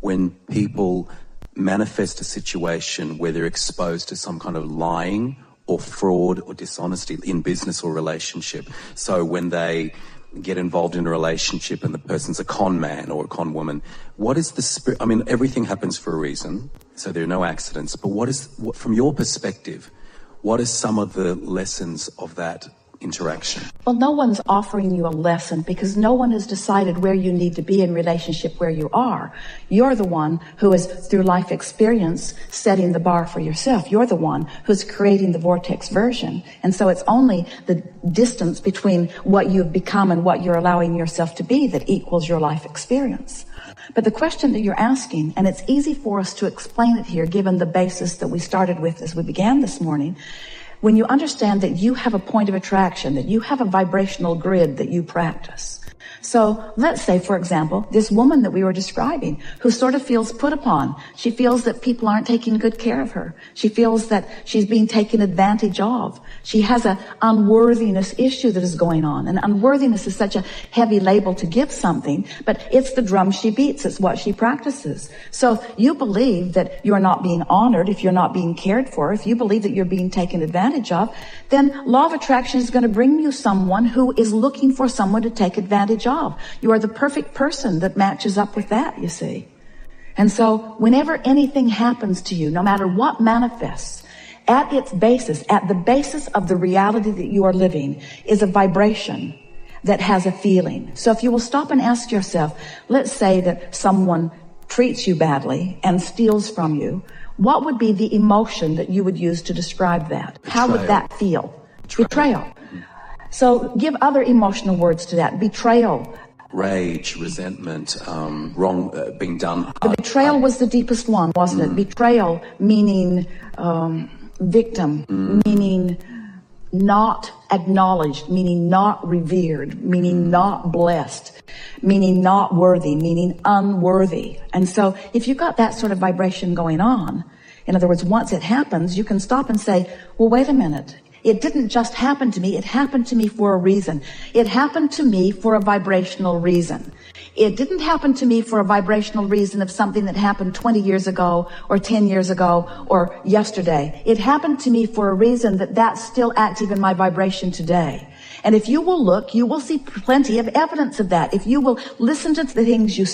when people manifest a situation where they're exposed to some kind of lying or fraud or dishonesty in business or relationship. So when they get involved in a relationship and the person's a con man or a con woman, what is the spirit? I mean, everything happens for a reason, so there are no accidents, but what from your perspective, what are some of the lessons of that interaction? Well, no one's offering you a lesson because no one has decided where you need to be in relationship where you are. You're the one who is, through life experience, setting the bar for yourself. You're the one who's creating the vortex version. And so it's only the distance between what you've become and what you're allowing yourself to be that equals your life experience. But the question that you're asking, and it's easy for us to explain it here given the basis that we started with as we began this morning, when you understand that you have a point of attraction, that you have a vibrational grid that you practice. So let's say, for example, this woman that we were describing who sort of feels put upon. She feels that people aren't taking good care of her. She feels that she's being taken advantage of. She has an unworthiness issue that is going on. And unworthiness is such a heavy label to give something, but it's the drum she beats. It's what she practices. So you believe that you're not being honored if you're not being cared for. If you believe that you're being taken advantage of, then law of attraction is going to bring you someone who is looking for someone to take advantage of. You are the perfect person that matches up with that, you see. And so whenever anything happens to you, no matter what manifests, at its basis, at the basis of the reality that you are living, is a vibration that has a feeling. So if you will stop and ask yourself, let's say that someone treats you badly and steals from you, what would be the emotion that you would use to describe that? Betrayal. How would that feel? Betrayal. So give other emotional words to that. Betrayal. Rage, resentment, wrong, being done. The betrayal was the deepest one, wasn't it? Betrayal meaning victim, meaning not acknowledged, meaning not revered, meaning not blessed, meaning not worthy, meaning unworthy. And so if you've got that sort of vibration going on, in other words, once it happens, you can stop and say, well, wait a minute. It didn't just happen to me. It happened to me for a reason. It happened to me for a vibrational reason. It didn't happen to me for a vibrational reason of something that happened 20 years ago or 10 years ago or yesterday. It happened to me for a reason that's still active in my vibration today. And if you will look, you will see plenty of evidence of that. If you will listen to the things you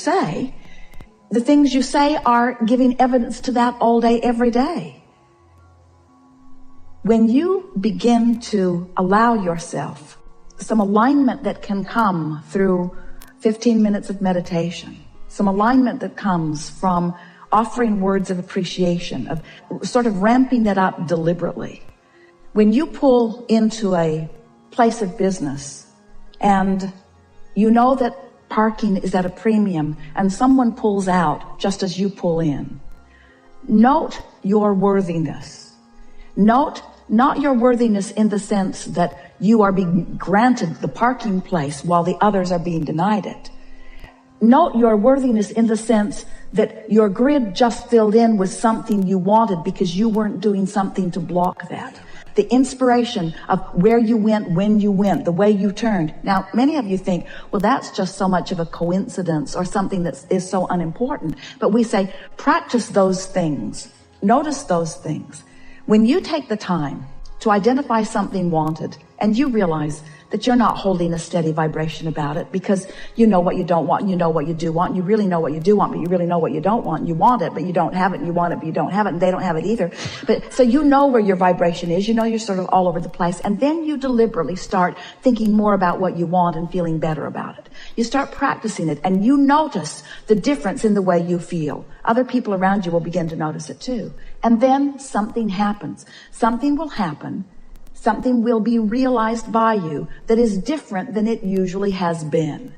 say are giving evidence to that all day, every day. When you begin to allow yourself some alignment that can come through 15 minutes of meditation, some alignment that comes from offering words of appreciation, of sort of ramping that up deliberately. When you pull into a place of business and you know that parking is at a premium and someone pulls out just as you pull in, note your worthiness. Note not your worthiness in the sense that you are being granted the parking place while the others are being denied it. Note your worthiness in the sense that your grid just filled in with something you wanted because you weren't doing something to block that. The inspiration of where you went, when you went, the way you turned. Now, many of you think, well, that's just so much of a coincidence or something that is so unimportant. But we say, practice those things. Notice those things. When you take the time to identify something wanted and you realize that you're not holding a steady vibration about it because you know what you don't want, you know what you do want, you really know what you do want, but you really know what you don't want. You want it, but you don't have it, and you want it, but you don't have it, and they don't have it either. But so you know where your vibration is, you know you're sort of all over the place, and then you deliberately start thinking more about what you want and feeling better about it. You start practicing it, and you notice the difference in the way you feel. Other people around you will begin to notice it too. And then something happens. Something will happen. Something will be realized by you that is different than it usually has been.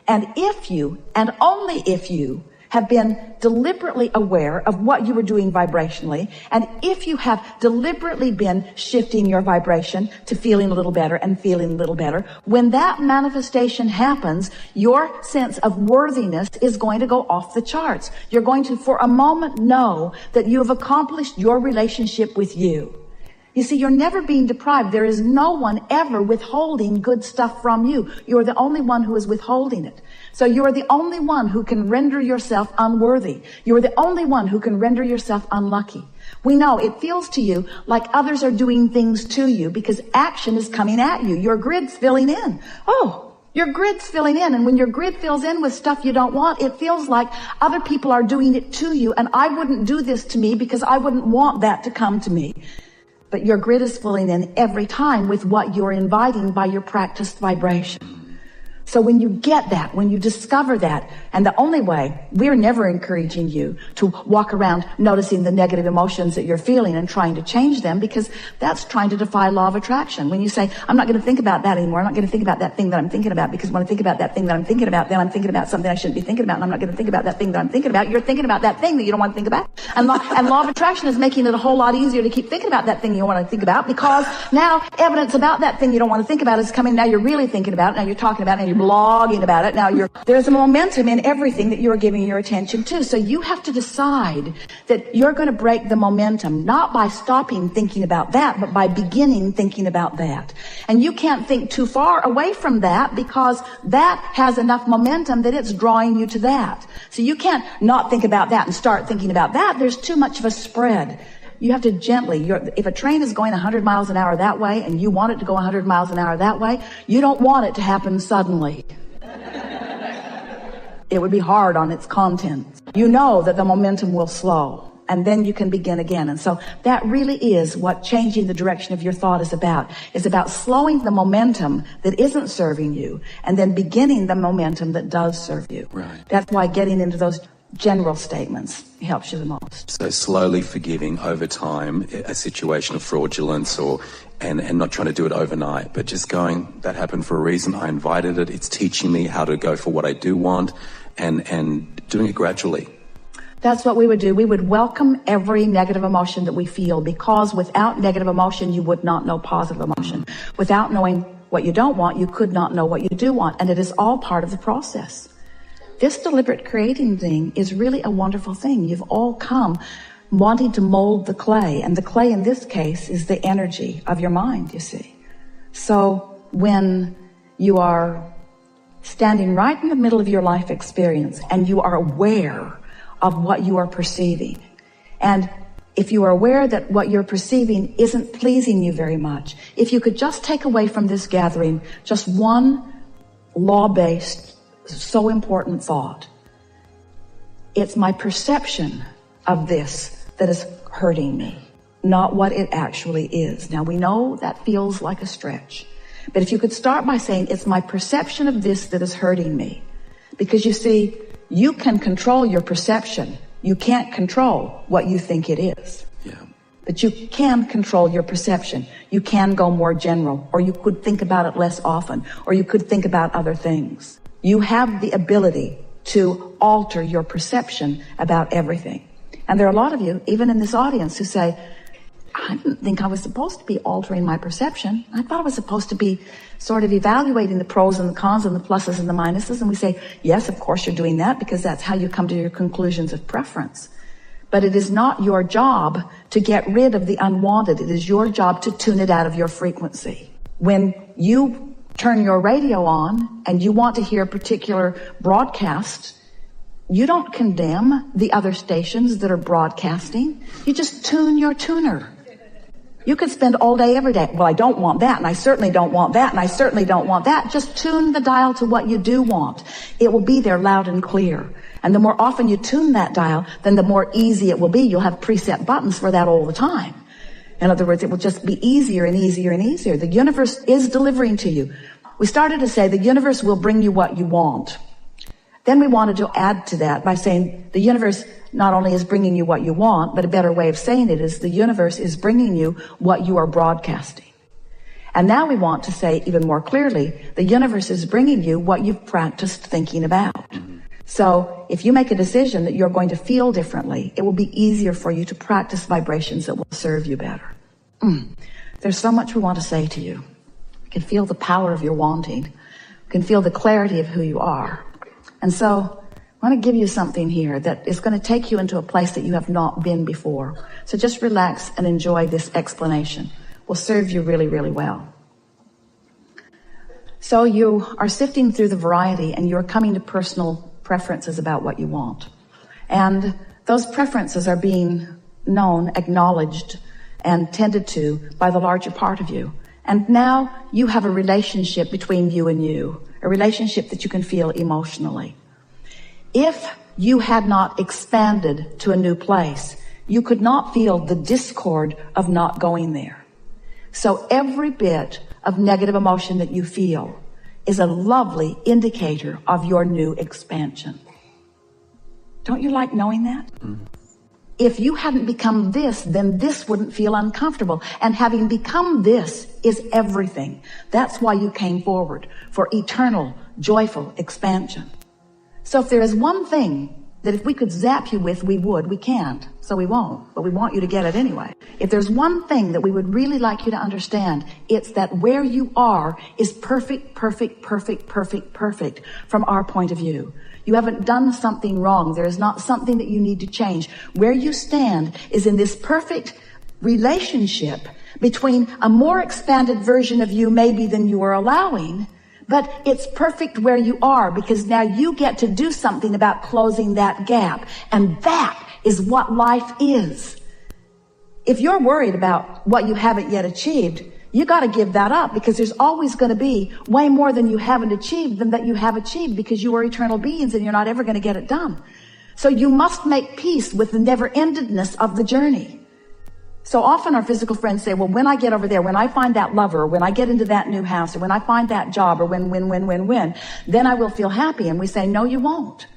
And if you, and only if you, have been deliberately aware of what you were doing vibrationally, and if you have deliberately been shifting your vibration to feeling a little better and feeling a little better, when that manifestation happens, your sense of worthiness is going to go off the charts. You're going to, for a moment, know that you have accomplished your relationship with you. You see, you're never being deprived. There is no one ever withholding good stuff from you. You're the only one who is withholding it. So you are the only one who can render yourself unworthy. You are the only one who can render yourself unlucky. We know it feels to you like others are doing things to you because action is coming at you. Your grid's filling in. Oh, your grid's filling in. And when your grid fills in with stuff you don't want, it feels like other people are doing it to you. And I wouldn't do this to me because I wouldn't want that to come to me. But your grid is filling in every time with what you're inviting by your practiced vibration. So when you get that, when you discover that, and the only way, we're never encouraging you to walk around noticing the negative emotions that you're feeling and trying to change them, because that's trying to defy law of attraction. When you say, I'm not going to think about that anymore, I'm not going to think about that thing that I'm thinking about, because when I think about that thing that I'm thinking about, then I'm thinking about something I shouldn't be thinking about, and I'm not going to think about that thing that I'm thinking about. You're thinking about that thing that you don't want to think about. And law of attraction is making it a whole lot easier to keep thinking about that thing you don't want to think about, because now evidence about that thing you don't want to think about is coming. Now you're really thinking about it. Now you're talking about it, and you're blogging about it. Now there's a momentum in everything that you're giving your attention to. So you have to decide that you're going to break the momentum, not by stopping thinking about that, but by beginning thinking about that. And you can't think too far away from that, because that has enough momentum that it's drawing you to that. So you can't not think about that and start thinking about that. There's too much of a spread. You have to gently, if a train is going 100 miles an hour that way and you want it to go 100 miles an hour that way, you don't want it to happen suddenly. It would be hard on its contents. You know that the momentum will slow, and then you can begin again. And so that really is what changing the direction of your thought is about. It's about slowing the momentum that isn't serving you, and then beginning the momentum that does serve you. Right. That's why getting into those general statements helps you the most. So slowly forgiving over time a situation of fraudulence, and not trying to do it overnight, but just going, that happened for a reason, I invited it, it's teaching me how to go for what I do want, and doing it gradually. That's what we would do. We would welcome every negative emotion that we feel, because without negative emotion, you would not know positive emotion. Without knowing what you don't want, you could not know what you do want, and it is all part of the process. This deliberate creating thing is really a wonderful thing. You've all come wanting to mold the clay, and the clay in this case is the energy of your mind, you see. So when you are standing right in the middle of your life experience and you are aware of what you are perceiving, and if you are aware that what you're perceiving isn't pleasing you very much, if you could just take away from this gathering just one law-based, so important thought: it's my perception of this that is hurting me, not what it actually is. Now, we know that feels like a stretch, but if you could start by saying, it's my perception of this that is hurting me. Because you see, you can control your perception. You can't control what you think it is. Yeah. But you can control your perception. You can go more general, or you could think about it less often, or you could think about other things. You have the ability to alter your perception about everything. And there are a lot of you, even in this audience, who say, I didn't think I was supposed to be altering my perception. I thought I was supposed to be sort of evaluating the pros and the cons and the pluses and the minuses. And we say, yes, of course you're doing that, because that's how you come to your conclusions of preference. But it is not your job to get rid of the unwanted. It is your job to tune it out of your frequency. When you turn your radio on and you want to hear a particular broadcast, you don't condemn the other stations that are broadcasting. You just tune your tuner. You could spend all day, every day, well, I don't want that, and I certainly don't want that, and I certainly don't want that. Just tune the dial to what you do want. It will be there loud and clear. And the more often you tune that dial, then the more easy it will be. You'll have preset buttons for that all the time. In other words, it will just be easier and easier and easier. The universe is delivering to you. We started to say the universe will bring you what you want. Then we wanted to add to that by saying the universe not only is bringing you what you want, but a better way of saying it is the universe is bringing you what you are broadcasting. And now we want to say even more clearly, the universe is bringing you what you've practiced thinking about. So if you make a decision that you're going to feel differently, it will be easier for you to practice vibrations that will serve you better. There's so much we want to say to you. You can feel the power of your wanting. You can feel the clarity of who you are. And so I want to give you something here that is going to take you into a place that you have not been before. So just relax and enjoy this explanation. It will serve you really, really well. So you are sifting through the variety and you're coming to personal preferences about what you want. And those preferences are being known, acknowledged, and tended to by the larger part of you. And now you have a relationship between you and you, a relationship that you can feel emotionally. If you had not expanded to a new place, you could not feel the discord of not going there. So every bit of negative emotion that you feel is a lovely indicator of your new expansion. Don't you like knowing that? Mm-hmm. If you hadn't become this, then this wouldn't feel uncomfortable. And having become this is everything. That's why you came forward, for eternal, joyful expansion. So if there is one thing that if we could zap you with, we would. We can't, so we won't, but we want you to get it anyway. If there's one thing that we would really like you to understand, it's that where you are is perfect, perfect, perfect, perfect, perfect from our point of view. You haven't done something wrong. There is not something that you need to change. Where you stand is in this perfect relationship between a more expanded version of you maybe than you are allowing, but it's perfect where you are because now you get to do something about closing that gap. And that is what life is. If you're worried about what you haven't yet achieved, you got to give that up because there's always going to be way more than you haven't achieved than that you have achieved because you are eternal beings and you're not ever going to get it done. So you must make peace with the never-endedness of the journey. So often our physical friends say, well, when I get over there, when I find that lover, or when I get into that new house, or when I find that job, or when, then I will feel happy. And we say, no, you won't.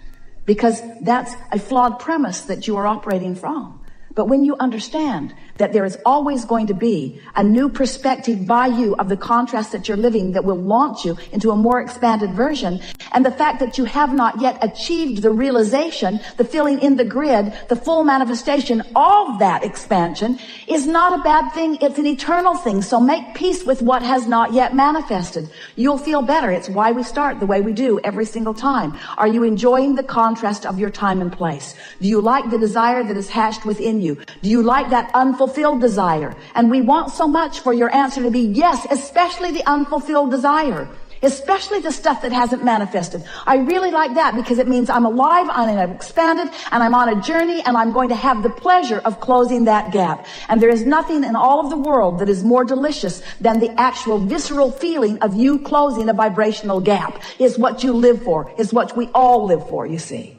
Because that's a flawed premise that you are operating from. But when you understand that there is always going to be a new perspective by you of the contrast that you're living that will launch you into a more expanded version, and the fact that you have not yet achieved the realization, the filling in the grid, the full manifestation of that expansion is not a bad thing. It's an eternal thing. So make peace with what has not yet manifested. You'll feel better. It's why we start the way we do every single time. Are you enjoying the contrast of your time and place? Do you like the desire that is hatched within you? Do you like that unfulfilled desire? And we want so much for your answer to be yes, especially the unfulfilled desire, especially the stuff that hasn't manifested. I really like that because it means I'm alive, I'm expanded, and I'm on a journey, and I'm going to have the pleasure of closing that gap. And there is nothing in all of the world that is more delicious than the actual visceral feeling of you closing a vibrational gap. It's what you live for. It's what we all live for, you see.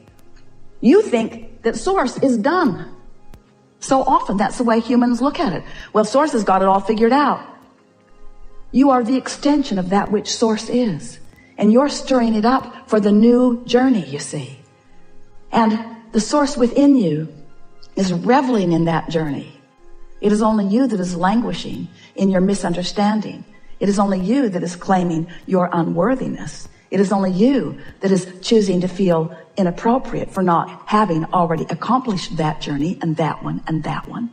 You think that Source is done. So often that's the way humans look at it. Well, Source has got it all figured out. You are the extension of that which Source is. And you're stirring it up for the new journey, you see. And the Source within you is reveling in that journey. It is only you that is languishing in your misunderstanding. It is only you that is claiming your unworthiness. It is only you that is choosing to feel inappropriate for not having already accomplished that journey and that one and that one.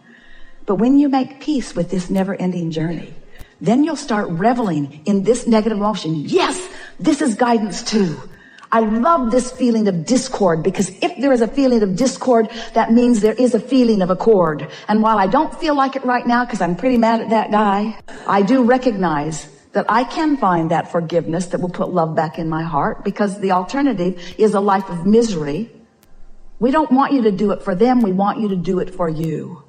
But when you make peace with this never-ending journey, then you'll start reveling in this negative emotion. Yes, this is guidance too. I love this feeling of discord because if there is a feeling of discord, that means there is a feeling of accord. And while I don't feel like it right now because I'm pretty mad at that guy, I do recognize that I can find that forgiveness that will put love back in my heart because the alternative is a life of misery. We don't want you to do it for them. We want you to do it for you.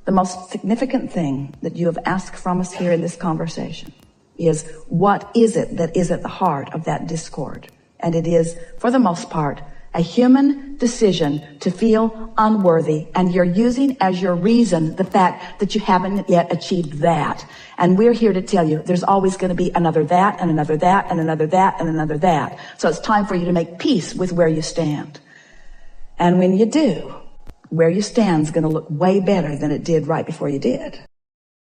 The most significant thing that you have asked from us here in this conversation is what is it that is at the heart of that discord? And it is, for the most part, a human decision to feel unworthy, and you're using as your reason the fact that you haven't yet achieved that. And we're here to tell you there's always going to be another that, and another that, and another that, and another that. So it's time for you to make peace with where you stand. And when you do, where you stand is going to look way better than it did right before you did.